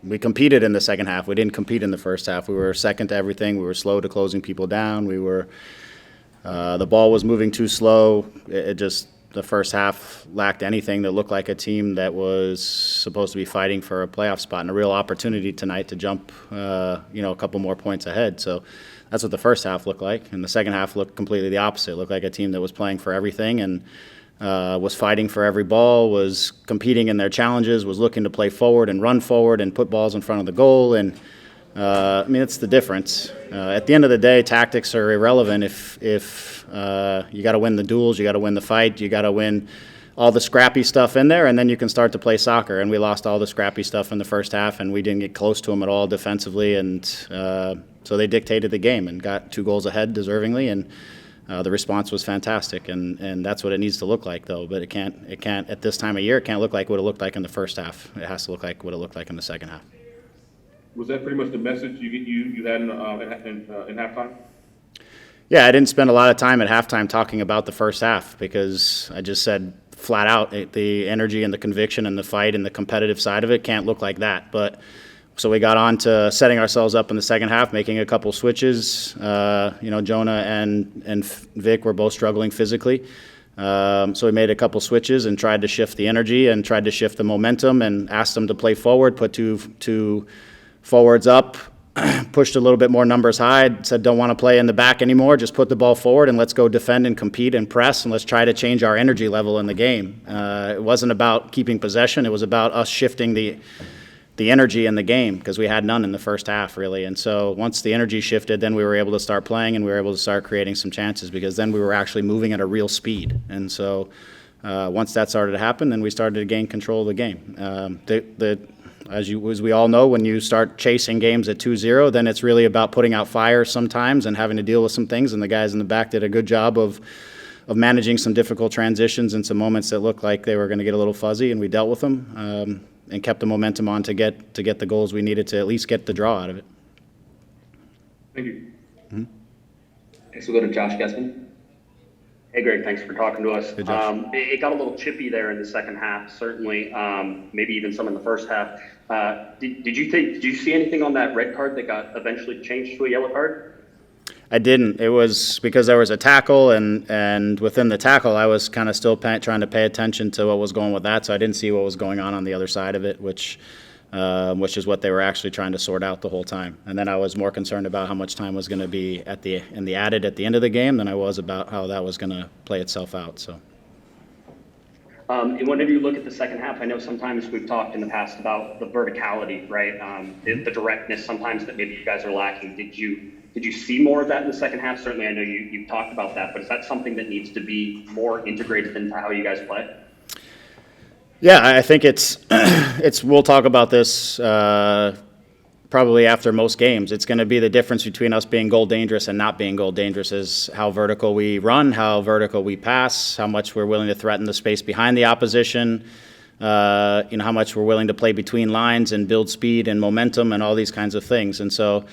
we competed in the second half. We didn't compete in the first half. We were second to everything. We were slow to closing people down. The ball was moving too slow. The first half lacked anything that looked like a team that was supposed to be fighting for a playoff spot, and a real opportunity tonight to jump, a couple more points ahead. So that's what the first half looked like. And the second half looked completely the opposite. It looked like a team that was playing for everything and was fighting for every ball, was competing in their challenges, was looking to play forward and run forward and put balls in front of the goal. And it's the difference. At the end of the day, tactics are irrelevant if you got to win the duels, you got to win the fight, you got to win all the scrappy stuff in there, and then you can start to play soccer. And we lost all the scrappy stuff in the first half, and we didn't get close to them at all defensively. And so they dictated the game and got 2 goals ahead deservingly, and the response was fantastic. And that's what it needs to look like, though. But it can't at this time of year, it can't look like what it looked like in the first half. It has to look like what it looked like in the second half. Was that pretty much the message you had in halftime? Yeah, I didn't spend a lot of time at halftime talking about the first half because I just said flat out the energy and the conviction and the fight and the competitive side of it can't look like that. But so we got on to setting ourselves up in the second half, making a couple switches. Jonah and Vic were both struggling physically. So we made a couple switches and tried to shift the energy and tried to shift the momentum and asked them to play forward, put two forwards up, pushed a little bit more numbers high, said don't want to play in the back anymore, just put the ball forward and let's go defend and compete and press and let's try to change our energy level in the game. It wasn't about keeping possession, it was about us shifting the energy in the game because we had none in the first half really. And so once the energy shifted, then we were able to start playing and we were able to start creating some chances because then we were actually moving at a real speed. And so once that started to happen, then we started to gain control of the game. As we all know, when you start chasing games at 2-0, then it's really about putting out fires sometimes and having to deal with some things. And the guys in the back did a good job of managing some difficult transitions and some moments that looked like they were going to get a little fuzzy, and we dealt with them and kept the momentum on to get the goals we needed to at least get the draw out of it. Thank you. Mm-hmm. Next we'll go to Josh Gessman. Hey, Greg, thanks for talking to us. Hey, Josh. It got a little chippy there in the second half, certainly, maybe even some in the first half. Did you see anything on that red card that got eventually changed to a yellow card? I didn't. It was because there was a tackle, and within the tackle, I was kind of still trying to pay attention to what was going with that, so I didn't see what was going on the other side of it, which is what they were actually trying to sort out the whole time. And then I was more concerned about how much time was going to be in the added at the end of the game than I was about how that was going to play itself out. So. And whenever you look at the second half, I know sometimes we've talked in the past about the verticality, right? The directness sometimes that maybe you guys are lacking. Did you see more of that in the second half? Certainly, I know you've talked about that, but is that something that needs to be more integrated into how you guys play? Yeah, I think it's we'll talk about this probably after most games. It's going to be the difference between us being goal dangerous and not being goal dangerous is how vertical we run, how vertical we pass, how much we're willing to threaten the space behind the opposition, how much we're willing to play between lines and build speed and momentum and all these kinds of things. And so,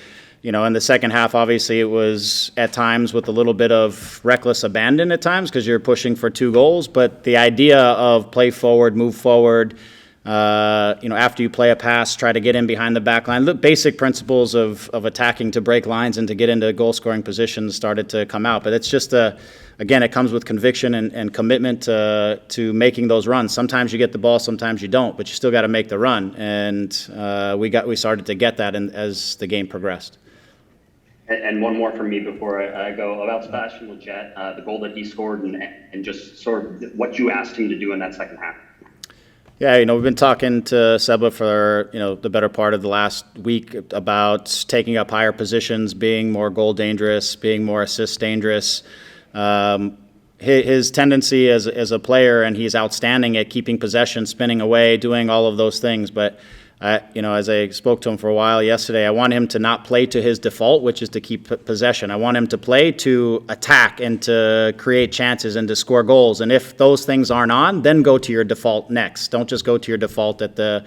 in the second half, obviously, it was at times with a little bit of reckless abandon at times because you're pushing for 2 goals. But the idea of play forward, move forward, after you play a pass, try to get in behind the back line. The basic principles of attacking to break lines and to get into goal-scoring positions started to come out. But it's just, again, it comes with conviction and commitment to making those runs. Sometimes you get the ball, sometimes you don't, but you still got to make the run. And we started to get that as the game progressed. And one more from me before I go about Sebastian Lletget, the goal that he scored and just sort of what you asked him to do in that second half. Yeah, we've been talking to Seba for, the better part of the last week about taking up higher positions, being more goal dangerous, being more assist dangerous. His tendency as a player, and he's outstanding at keeping possession, spinning away, doing all of those things, but as I spoke to him for a while yesterday, I want him to not play to his default, which is to keep possession. I want him to play to attack and to create chances and to score goals. And if those things aren't on, then go to your default next. Don't just go to your default at the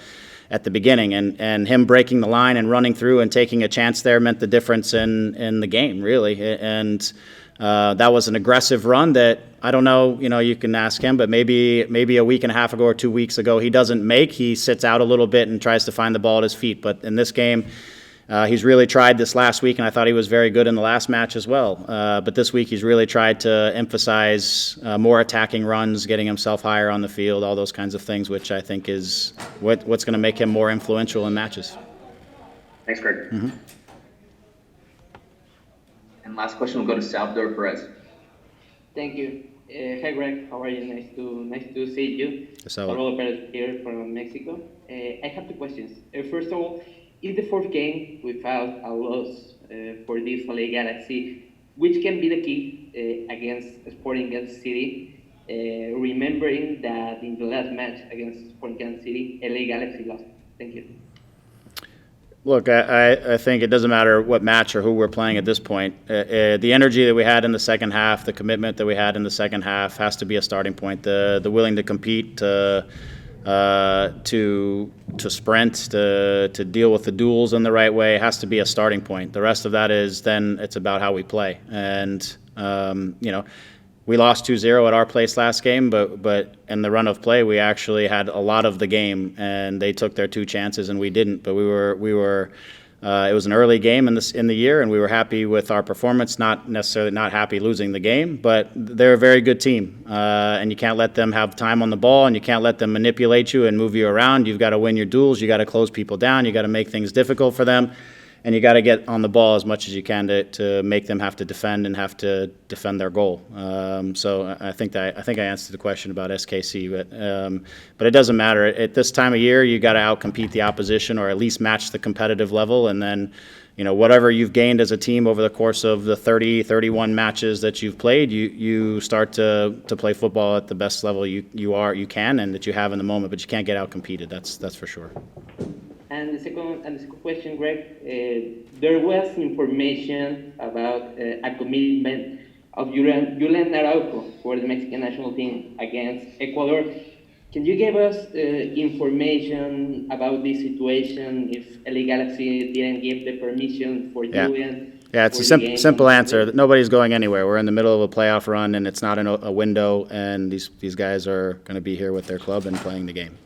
beginning. And him breaking the line and running through and taking a chance there meant the difference in the game, really. And That was an aggressive run that I don't know, you can ask him, but maybe a week and a half ago or 2 weeks ago, he doesn't make. He sits out a little bit and tries to find the ball at his feet. But in this game, he's really tried this last week, and I thought he was very good in the last match as well. But this week, he's really tried to emphasize more attacking runs, getting himself higher on the field, all those kinds of things, which I think is what's going to make him more influential in matches. Thanks, Greg. Mm-hmm. And last question will go to Salvador Perez. Thank you. Hi, Greg. How are you? Nice to see you. Salvador Perez here from Mexico. I have two questions. First of all, is the fourth game without a loss for this LA Galaxy, which can be the key against Sporting Kansas City? Remembering that in the last match against Sporting Kansas City, LA Galaxy lost. Thank you. Look, I think it doesn't matter what match or who we're playing at this point. The energy that we had in the second half, the commitment that we had in the second half has to be a starting point. The willing to compete, to sprint, to deal with the duels in the right way has to be a starting point. The rest of that is then it's about how we play. And, we lost 2-0 at our place last game, but in the run of play, we actually had a lot of the game, and they took their 2 chances, and we didn't. But we were. It was an early game in the year, and we were happy with our performance. Not necessarily not happy losing the game, but they're a very good team, and you can't let them have time on the ball, and you can't let them manipulate you and move you around. You've got to win your duels. You got to close people down. You got to make things difficult for them. And you got to get on the ball as much as you can to make them have to defend and have to defend their goal. So I think I answered the question about SKC, but it doesn't matter at this time of year. You got to outcompete the opposition or at least match the competitive level, and then whatever you've gained as a team over the course of the 31 matches that you've played, you start to play football at the best level you can and that you have in the moment, but you can't get outcompeted. That's for sure. And the second question, Greg, there was information about a commitment of Julian Araujo for the Mexican national team against Ecuador. Can you give us information about this situation if LA Galaxy didn't give the permission for Julian? Yeah, it's a simple answer. Nobody's going anywhere. We're in the middle of a playoff run, and it's not a window, and these guys are going to be here with their club and playing the game.